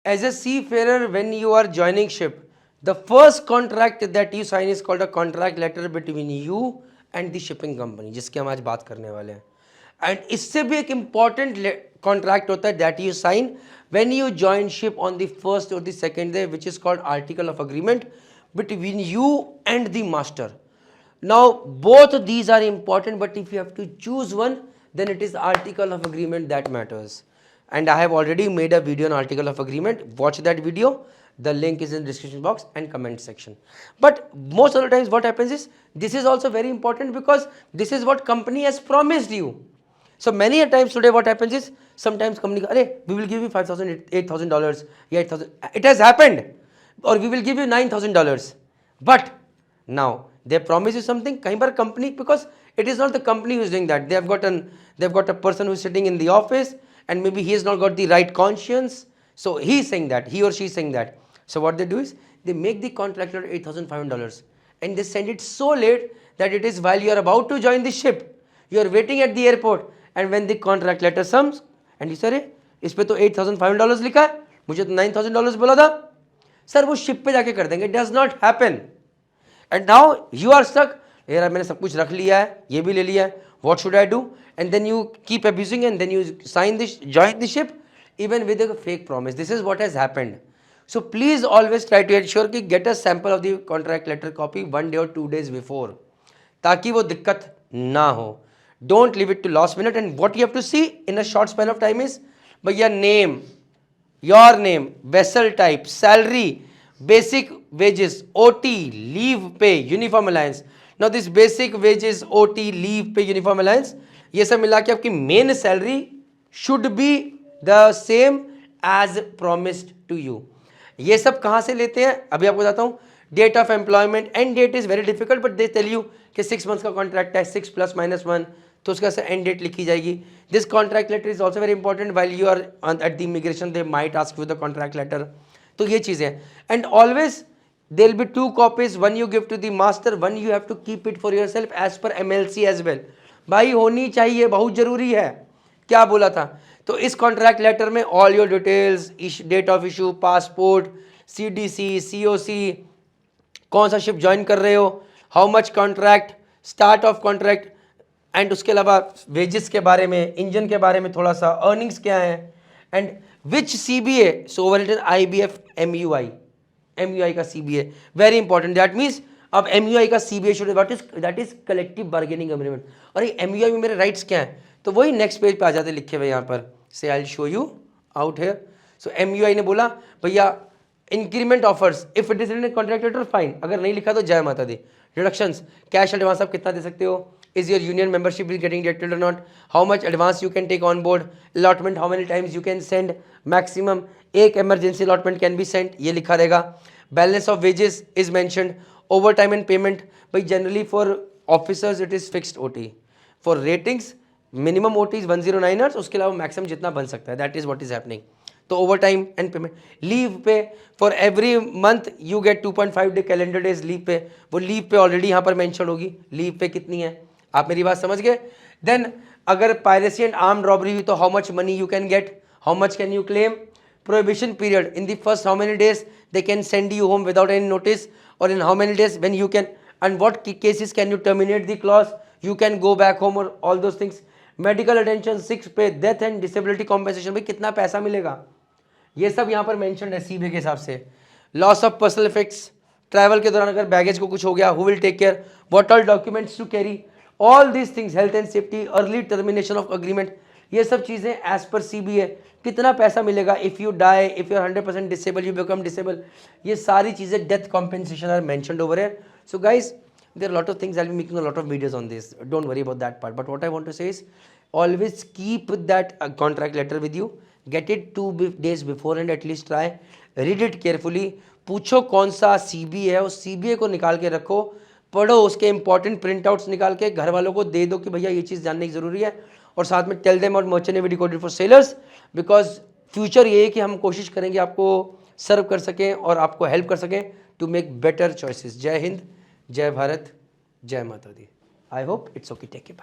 As a seafarer, when you are joining ship, the first contract that you sign is called a contract letter between you and the shipping company, जिसकी हम आज बात करने वाले हैं. And इससे भी एक important contract होता है that you sign when you join ship on the first or the second day, which is called article of agreement between you and the master. Now both these are important, but if you have to choose one, then it is article of agreement that matters. And I have already made a video on article of agreement. Watch that video. The link is in the description box and comment section. But most of the times what happens is, this is also very important because this is what company has promised you. So many a times today what happens is, sometimes company, Arey, we will give you $5,000, $8,000, $8,000. It has happened. Or we will give you $9,000. But now they promise you something. Kahin bar company, because it is not the company who is doing that. They have got a person who is sitting in the office, and maybe he has not got the right conscience. So he is saying that, he or she is saying that. So what they do is, they make the contract letter $8,500 and they send it so late that it is while you are about to join the ship. You are waiting at the airport, and when the contract letter comes and you say, इस पे तो $8,500 लिखा है, मुझे तो $9,000 बोला था. Sir वो शिप पे जाके कर देंगे. It does not happen. And now you are stuck. यार मैंने सब कुछ रख लिया है, ये भी ले लिया है. What should I do? And then you keep abusing, and then you join the ship even with a fake promise. This is what has happened. So please always try to ensure कि get a sample of the contract letter copy 1 day or 2 days before, ताकि वो दिक्कत ना हो. Don't leave it to last minute. And what you have to see in a short span of time is, भैया name, your name, vessel type, salary, basic wages, OT, leave pay, uniform allowance. Now this basic wages, OT, leave pay, uniform allowance, ये सब मिला के आपकी main salary should be the same as promised to you. ये सब कहाँ से लेते हैं अभी आपको बताता हूँ. Date of employment, end date is very difficult, but they tell you कि 6 मंथ्स का कॉन्ट्रैक्ट है, 6 + -1, तो उसका से एंड डेट लिखी जाएगी. This contract letter is also very important. While you are at the immigration they might ask you the contract letter. तो ये चीज़ें हैं. And always there will be 2 copies, one you give to the master, one you have to keep it for yourself as per MLC as well. भाई होनी चाहिए, बहुत जरूरी है. क्या बोला था? तो इस कॉन्ट्रैक्ट लेटर में all your details, date of issue, passport, CDC, COC, कौन सा शिप ज्वाइन कर रहे हो, how much contract, start of contract, and उसके अलावा वेजेस के बारे में, इंजन के बारे में थोड़ा सा, अर्निंग्स क्या है, and which CBA. So over written IBF MUI का CBA very important. That means अब MUI का CBA should that is collective bargaining agreement. और ये MUI में मेरे राइट्स क्या हैं, तो वही नेक्स्ट पेज पे आ जाते लिखे हुए यहाँ पर. से I will show you out here. So MUI ने बोला भैया increment offers, if it is in contract letter fine, अगर नहीं लिखा तो जय माता दी. रिडक्शंस, कैश एडवांस आप कितना दे सकते हो, is your union membership is getting deducted or not, how much advance you can take on board, allotment how many times you can send, maximum एक emergency allotment can be sent, ये लिखा रहेगा. balance of wages is mentioned, overtime and payment. भाई generally for officers it is fixed OT, for ratings minimum OT is 109 hours, उसके अलावा maximum जितना बन सकता है, that is what is happening. तो overtime and payment. लीव पे for every month you get 2.5 day calendar days leave पे. वो लीव पे ऑलरेडी यहाँ पर मेंशन होगी, लीव पे कितनी है, आप मेरी बात समझ गए. देन अगर पायरेसी एंड आर्म रॉबरी हुई तो how much money you can get, how much can you claim. Prohibition period, in the first how many days they can send you home without any notice, और in how many days when you can, and what cases can you terminate the clause, you can go back home, और all those things. Medical attention, sick pay, death and disability compensation, भाई कितना पैसा मिलेगा, ये सब यहाँ पर mention है CBA के हिसाब से. Loss of personal effects, travel के दौरान अगर बैगेज को कुछ हो गया, who will take care, what all documents to carry, all these things, health and safety, early termination of agreement, ये सब चीज़ें एज पर CBA. कितना पैसा मिलेगा if you die, if you are 100% disable, you become disable, ये सारी चीज़ें, death compensation are mentioned over here. So guys there are a lot of things, I'll be making a lot of videos on this, don't worry about that part. But what I want to say is always keep that contract letter with you, get it 2 days before and at least try, read it carefully, पूछो कौन सा CBA है, उस CBA को निकाल के रखो, पढ़ो, उसके इंपॉर्टेंट प्रिंट आउट्स निकाल के घर वालों को दे दो कि भैया ये चीज़ जानने की ज़रूरी है. और साथ में टेल देम और merchant navy decoded for sellers, because future ये है कि हम कोशिश करेंगे आपको सर्व कर सकें और आपको हेल्प कर सकें टू मेक बेटर चॉइसेस. जय हिंद, जय भारत, जय माता दी. I hope it's okay, take care, bye.